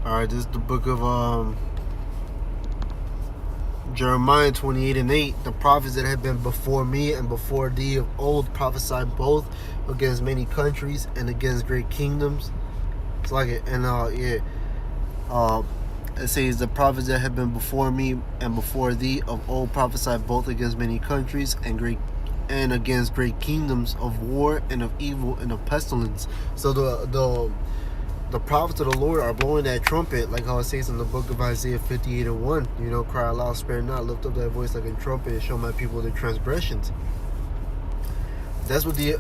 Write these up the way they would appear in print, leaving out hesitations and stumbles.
All right, this is the book of Jeremiah 28:8. The prophets that have been before me and before thee of old prophesied both against many countries and against great kingdoms. It's like it, and it says the prophets that have been before me and before thee of old prophesied both against many countries and against great kingdoms of war and of evil and of pestilence. So the prophets of the Lord are blowing that trumpet, like how it says in the book of Isaiah 58:1. Cry aloud, spare not, lift up that voice like a trumpet, and show my people their transgressions. That's what the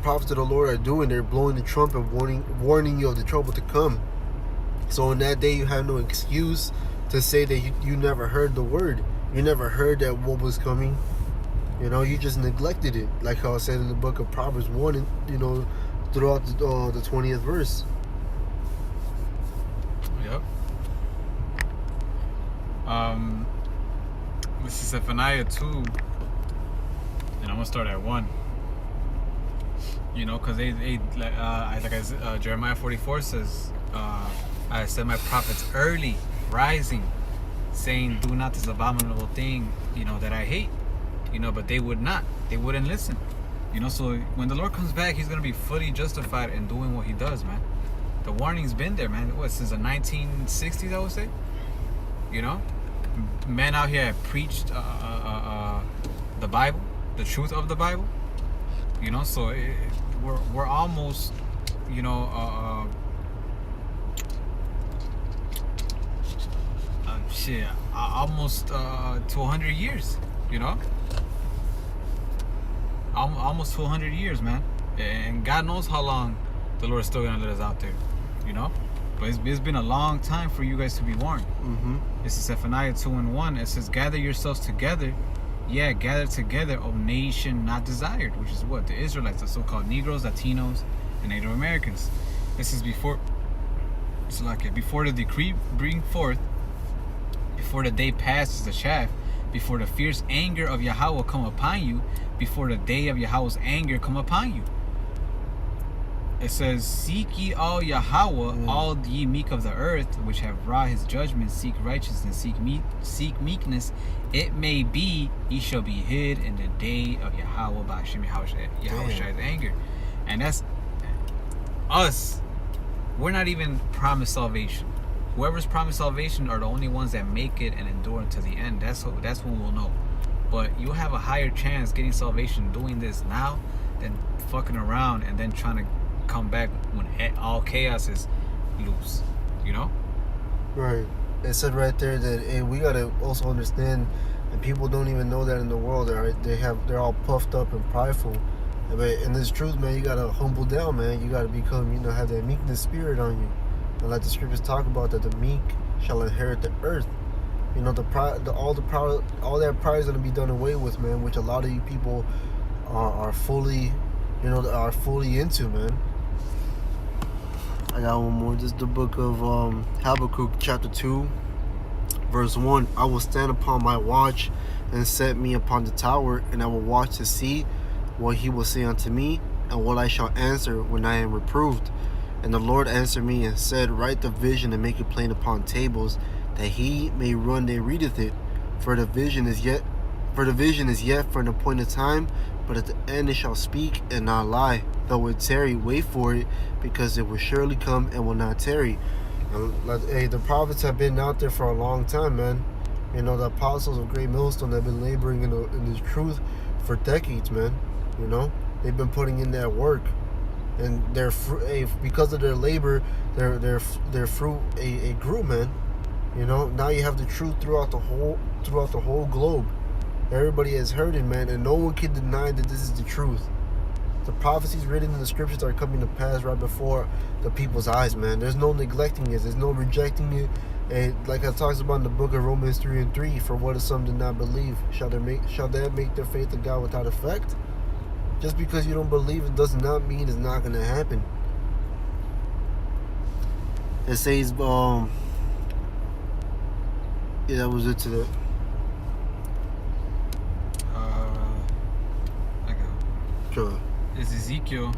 prophets of the Lord are doing. They're blowing the trumpet, warning you of the trouble to come. So in that day, you have no excuse to say that you never heard the word. You never heard that what was coming. You just neglected it, like how it said in the book of Proverbs 1. Throughout the 20th verse. Yep. This is Zephaniah 2, and I'm gonna start at 1. Because Jeremiah 44 says, I said my prophets early, rising, saying, do not this abominable thing, that I hate. But they wouldn't listen. So when the Lord comes back, he's gonna be fully justified in doing what he does, man. The warning's been there, man. Since the 1960s, I would say. Men out here have preached the Bible, the truth of the Bible. So we're almost, almost to 100 years. Almost 200 years, man. And God knows how long the Lord is still gonna let us out there, But it's been a long time for you guys to be warned. This is Zephaniah 2:1. It says, gather yourselves together. Yeah, gather together, O nation not desired, which is what? The Israelites, the so-called Negroes, Latinos, and Native Americans. This is before the decree bring forth, before the day passes the chaff, before the fierce anger of Yahweh come upon you, before the day of Yahweh's anger come upon you. It says, seek ye all Yahweh, all ye meek of the earth, which have wrought his judgment, seek righteousness, seek meekness. It may be ye shall be hid in the day of Yahweh by Hashem Yahweh's anger. And that's us. We're not even promised salvation. Whoever's promised salvation are the only ones that make it and endure until the end. That's when we'll know. But you'll have a higher chance getting salvation doing this now than fucking around and then trying to come back when all chaos is loose. Right. It said right there that we gotta also understand, and people don't even know that in the world. They're all puffed up and prideful. But in this truth, man, you gotta humble down, man. You gotta become, have that meekness spirit on you. And like the scriptures talk about, that the meek shall inherit the earth. The pride, all that pride is gonna be done away with, man. Which a lot of you people are fully, are fully into, man. I got one more. This is the book of Habakkuk chapter 2, verse 1. I will stand upon my watch and set me upon the tower, and I will watch to see what he will say unto me, and what I shall answer when I am reproved. And the Lord answered me and said, write the vision and make it plain upon tables, that he may run that readeth it. For the vision is yet for an appointed time, but at the end it shall speak and not lie. Though it tarry, wait for it, because it will surely come and will not tarry. Hey, the prophets have been out there for a long time, man. The apostles of Great Millstone have been laboring in this truth for decades, man. They've been putting in that work, and because of their labor, their fruit grew, man. Now you have the truth throughout the whole globe. Everybody has heard it, man, and no one can deny that this is the truth. The prophecies written in the scriptures are coming to pass right before the people's eyes, man. There's no neglecting it. There's no rejecting it. And like it talks about in the book of Romans 3:3, for what is some did not believe, shall that make their faith in God without effect? Just because you don't believe it does not mean it's not going to happen. It says, that was it today. I got. Sure. It's Ezekiel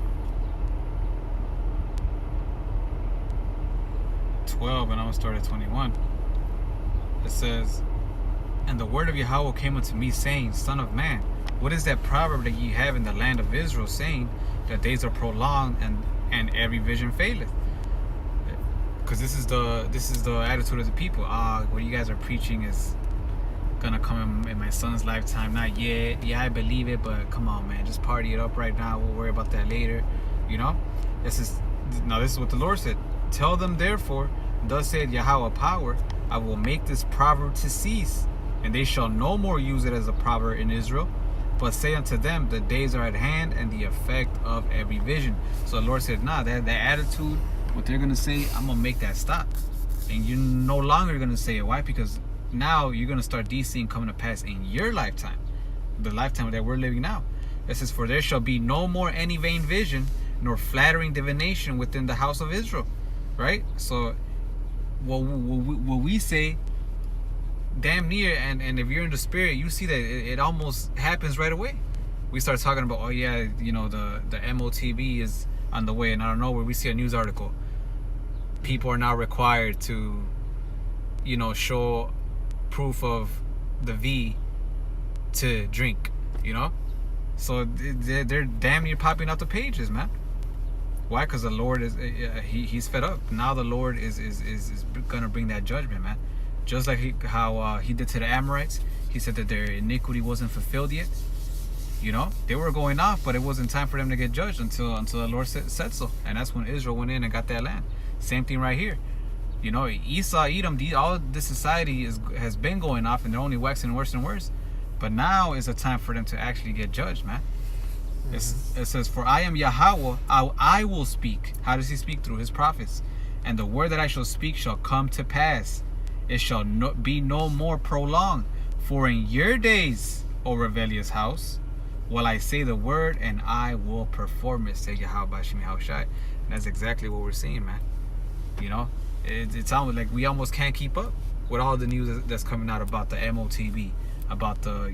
12, and I'm going to start at 21. It says, "And the word of Yahweh came unto me, saying, Son of man, what is that proverb that ye have in the land of Israel, saying that days are prolonged and every vision faileth?" Because this is the attitude of the people. What you guys are preaching is gonna come in my son's lifetime. Not yet. Yeah, I believe it, but come on, man, just party it up right now. We'll worry about that later. You know, this is what the Lord said. "Tell them therefore, thus saith Yahweh power, I will make this proverb to cease, and they shall no more use it as a proverb in Israel. But say unto them, the days are at hand, and the effect of every vision." So the Lord said, that attitude, what they're gonna say, I'm gonna make that stop, and you're no longer gonna say it. Why? Because now you're gonna start these things coming to pass in your lifetime, the lifetime that we're living now. It says, "For there shall be no more any vain vision, nor flattering divination within the house of Israel." Right? So what we say, damn near, and if you're in the spirit, you see that it almost happens right away. We start talking about, the MOTB is on the way, and I don't know where we see a news article. People are now required to, show proof of the V to drink, So they're damn near popping out the pages, man. Why? Because the Lord is he's fed up. Now the Lord is gonna bring that judgment, man. Just like how he did to the Amorites. He said that their iniquity wasn't fulfilled yet. They were going off, but it wasn't time for them to get judged until the Lord said so. And that's when Israel went in and got that land. Same thing right here. Esau, Edom, all this society has been going off, and they're only waxing worse and worse. But now is a time for them to actually get judged, man. It says, "For I am Yahweh, I will speak." How does he speak? Through his prophets. "And the word that I shall speak shall come to pass. It shall be no more prolonged. For in your days, O rebellious house, will I say the word, and I will perform it, say Yahweh Bashim Yahushai." And that's exactly what we're seeing, man. It's almost like we almost can't keep up with all the news that's coming out about the MOTB, about the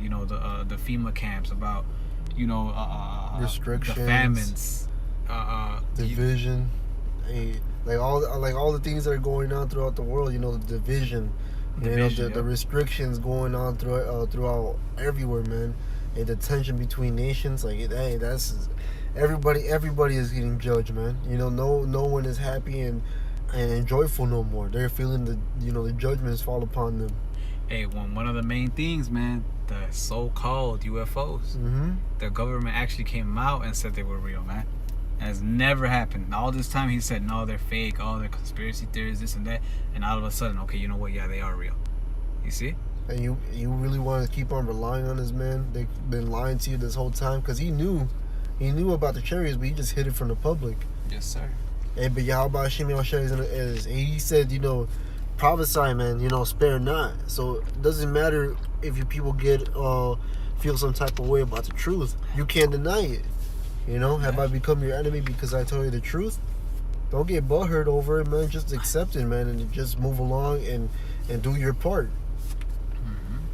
the FEMA camps, about restrictions, the famines, division, like all the things that are going on throughout the world. The division, the restrictions going on throughout everywhere, man. And the tension between nations, that's everybody is getting judged, man. No one is happy and joyful no more. They're feeling the judgments fall upon them. Hey, one of the main things, man, the so-called UFOs. Mm-hmm. The government actually came out and said they were real, man. Has never happened. All this time he said, no, they're fake, they're conspiracy theories, this and that. And all of a sudden, okay, you know what? Yeah, they are real. You see? And you really want to keep on relying on this man? They've been lying to you this whole time? Because he knew about the chariots, but he just hid it from the public. Yes, sir. Hey, but Yahweh Hashem Yahushua he said, prophesy, man, spare not. So it doesn't matter if you people feel some type of way about the truth. You can't deny it. Have I become your enemy because I told you the truth? Don't get butthurt over it, man. Just accept it, man, and just move along and do your part.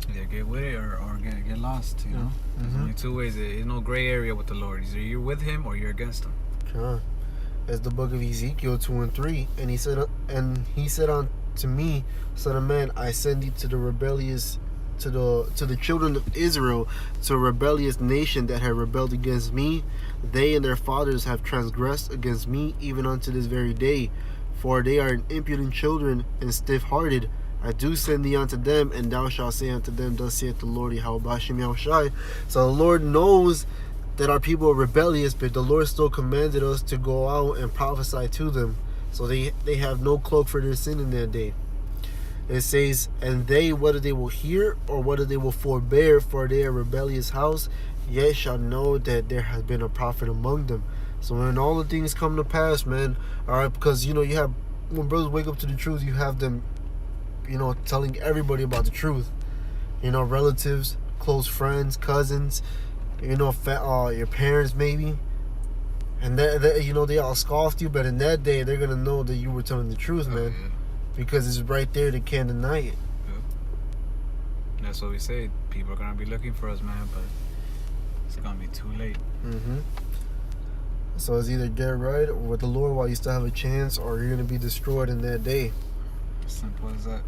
Either get with it or get lost, There's only two ways. There's no gray area with the Lord. Either you're with him or you're against him. Sure. As the book of Ezekiel 2:3, and he said unto me, Son of man, I send thee to the rebellious, to the children of Israel, to a rebellious nation that have rebelled against me. They and their fathers have transgressed against me, even unto this very day. For they are impudent children and stiff-hearted. I do send thee unto them, and thou shalt say unto them, Thus saith the Lord Yahweh Bashim Yahushai. So the Lord knows that our people are rebellious, but the Lord still commanded us to go out and prophesy to them. So they have no cloak for their sin in that day. It says, and they, whether they will hear or whether they will forbear, for they are a rebellious house, yet shall know that there has been a prophet among them. So when all the things come to pass, man, all right, because you have, when brothers wake up to the truth, you have them, telling everybody about the truth. Relatives, close friends, cousins, your parents maybe. And they all scoffed you, but in that day they're gonna know that you were telling the truth, man. Yeah. Because it's right there, they can't deny it. Yeah. That's what we say. People are gonna be looking for us, man, but it's gonna be too late. Mm-hmm. So it's either get right with the Lord while you still have a chance, or you're gonna be destroyed in that day. Simple as that.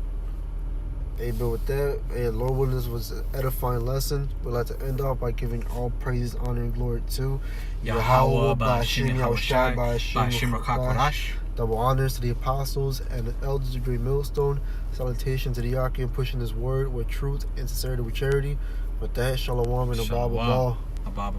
Hey, but with that, hey, Lord willing, this was an edifying lesson. We'd like to end off by giving all praises, honor, and glory to Yahweh, Ba'ashim Yahushai, Ba'ashim Rakakorash. Double honors to the apostles and the elders of Great Millstone. Salutation to the Yakin pushing this word with truth and sincerity with charity. With that, shalom and abba. Abba.